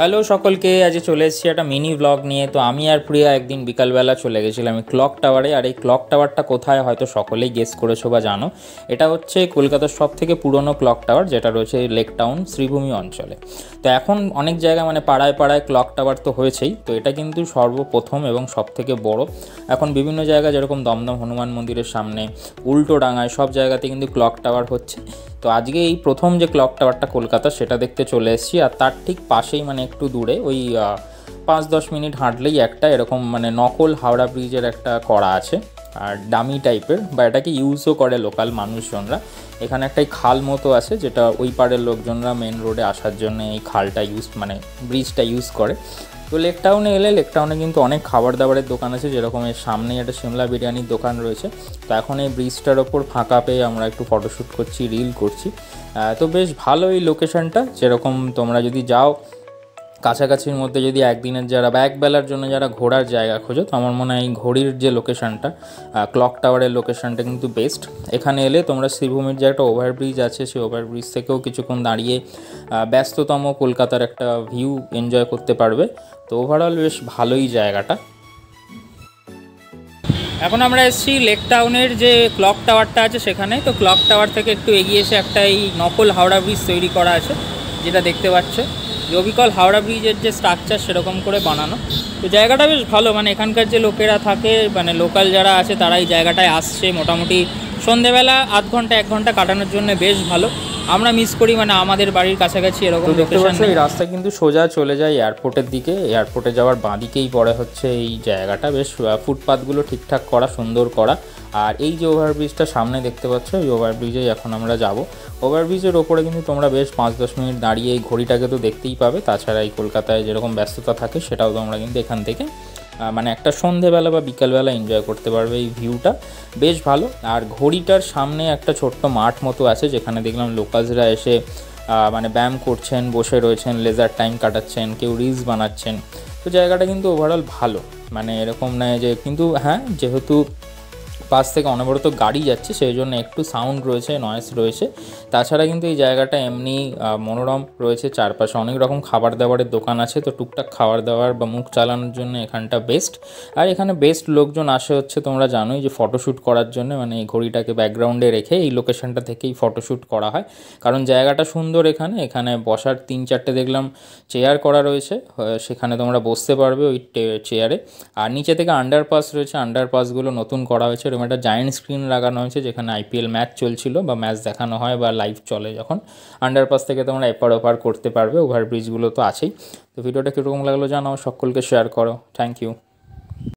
Hello সকলকে, আজ চলে এসেছি একটা মিনি ব্লগ নিয়ে। তো আমি আর প্রিয়া একদিন বিকালবেলা চলে গেছিলাম এই ক্লক টাওয়ারে। আর এই ক্লক টাওয়ারটা কোথায় হয়তো সকলেই গেস করেছো বা জানো। এটা হচ্ছে কলকাতার সব থেকে পুরনো ক্লক টাওয়ার, যেটা রয়েছে লেক টাউন শ্রীভূমি অঞ্চলে। তো এখন অনেক জায়গায় মানে পাড়ায় পাড়ায় ক্লক টাওয়ার তো হয়েছেই, তো এটা কিন্তু সর্বপ্রথম এবং সব থেকে বড়। এখন বিভিন্ন জায়গায় যেরকম দমদম হনুমান মন্দিরের সামনে, উল্টো ডাঙায়, সব জায়গাতে কিন্তু ক্লক টাওয়ার হচ্ছে। তো আজকে এই প্রথম যে ক্লক টাওয়ারটা কলকাতা, সেটা দেখতে চলে এসেছি। আর তার ঠিক পাশেই মানে একটু দূরে ওই 5-10 মিনিট হাঁটলেই একটা এরকম মানে নকল হাওড়া ব্রিজের একটা করা আছে, আর ডামি টাইপের, বা এটাকে ইউজও করে লোকাল মানুষজনরা। এখানে একটাই খাল মতো আছে, যেটা ওই পাড়ের লোকজনরা মেন রোডে আসার জন্য এই খালটা মানে ব্রিজটা ইউজ করে। তো লেক টাউনে এলে, লেক টাউনে কিন্তু অনেক খাবার দাবারের দোকান আছে, যেরকম এর সামনেই একটা সিমলা বিরিয়ানির দোকান রয়েছে। তো এখন এই ব্রিজটার ওপর ফাঁকা পেয়ে আমরা একটু ফটোশ্যুট করছি, রিল করছি। তো বেশ ভালো এই লোকেশনটা। যেরকম তোমরা যদি যাও কাছাকাছির মধ্যে, যদি একদিনের যারা বা একবেলার জন্য যারা ঘোরার জায়গা খোঁজো, তো আমার মনে হয় এই ঘড়ির যে লোকেশনটা, ক্লক টাওয়ারের লোকেশনটা কিন্তু বেস্ট। এখানে এলে তোমরা শ্রীভূমির যে একটা ওভারব্রিজ আছে, সেই ওভারব্রিজ থেকেও কিছুক্ষণ দাঁড়িয়ে ব্যস্ততম কলকাতার একটা ভিউ এনজয় করতে পারবে। তো ওভারঅল বেশ ভালোই জায়গাটা। এখন আমরা এসেছি লেক টাউনের যে ক্লক টাওয়ারটা আছে সেখানে। তো ক্লক টাওয়ার থেকে একটু এগিয়ে এসে একটা এই নকল হাওড়া ব্রিজ তৈরি করা আছে, যেটা দেখতে পাচ্ছ। যে অবিকল হাওড়া ব্রিজের যে স্ট্রাকচার সেরকম করে বানানো। তো জায়গাটা বেশ ভালো, মানে এখানকার যে লোকেরা থাকে, মানে লোকাল যারা আছে, তারা এই জায়গাটায় আসছে মোটামুটি সন্ধেবেলা 1/2 ঘন্টা 1 ঘন্টা কাটানোর জন্য বেশ ভালো। আমরা মিস করি, মানে আমাদের বাড়ির কাছাকাছি এরকম লোকেশন। এই রাস্তা কিন্তু সোজা চলে যায় এয়ারপোর্টের দিকে। এয়ারপোর্টে যাওয়ার বাঁদিকেই পড়ে হচ্ছে এই জায়গাটা। বেশ ফুটপাথগুলো ঠিকঠাক করা, সুন্দর করা। আর এই যে ওভারব্রিজটা সামনে দেখতে পাচ্ছ, এই ওভারব্রিজেই এখন আমরা যাব। ওভারব্রিজের ওপরে কিন্তু তোমরা বেশ 5-10 মিনিট দাঁড়িয়ে এই ঘড়িটাকে তো দেখতেই পাবে। তাছাড়া এই কলকাতায় যেরকম ব্যস্ততা থাকে, সেটাও তোমরা কিন্তু এখান থেকে মানে একটা সন্ধেবেলা বা বিকালবেলা এনজয় করতে পারবে। এই ভিউটা বেশ ভালো। আর ঘড়িটার সামনে একটা ছোট্ট মাঠ মতো আছে, যেখানে দেখলাম লোকালসরা এসে মানে ব্যায়াম করছেন, বসে রয়েছেন, লেজার টাইম কাটাচ্ছেন, কেউ রিলস বানাচ্ছেন। তো জায়গাটা কিন্তু ওভারঅল ভালো, মানে এরকম নয় যে, কিন্তু হ্যাঁ, যেহেতু পাশ থেকে অনবরত গাড়ি যাচ্ছে, সেই জন্য একটু সাউন্ড রয়েছে, নয়েজ রয়েছে। তাছাড়া কিন্তু এই জায়গাটা এমনি মনোরম রয়েছে। চারপাশে অনেক রকম খাবার দাবারের দোকান আছে, তো টুকটাক খাবার দাবার বা মুখ চালানোর জন্য এখানটা বেস্ট। আর এখানে বেস্ট লোকজন আসে হচ্ছে, তোমরা জানোই, যে ফটোশ্যুট করার জন্য। মানে এই ঘড়িটাকে ব্যাকগ্রাউন্ডে রেখে এই লোকেশনটা থেকেই ফটোশ্যুট করা হয়, কারণ জায়গাটা সুন্দর। এখানে বসার 3-4টে দেখলাম চেয়ার করা রয়েছে, সেখানে তোমরা বসতে পারবে ওই চেয়ারে। আর নিচে থেকে আন্ডারপাস রয়েছে, আন্ডারপাসগুলো নতুন করা হয়েছে। এরকম একটা জায়েন্ট স্ক্রিন লাগানো হয়েছে, যেখানে IPL ম্যাচ চলছিল বা ম্যাচ দেখানো হয় বা লাইভ চলে যখন, আন্ডারপাস থেকে তোমরা এপার ওপার করতে পারবে। ওভারব্রিজগুলো তো আছেই। তো ভিডিওটা কীরকম লাগলো জানাও, সকলকে শেয়ার করো। Thank you.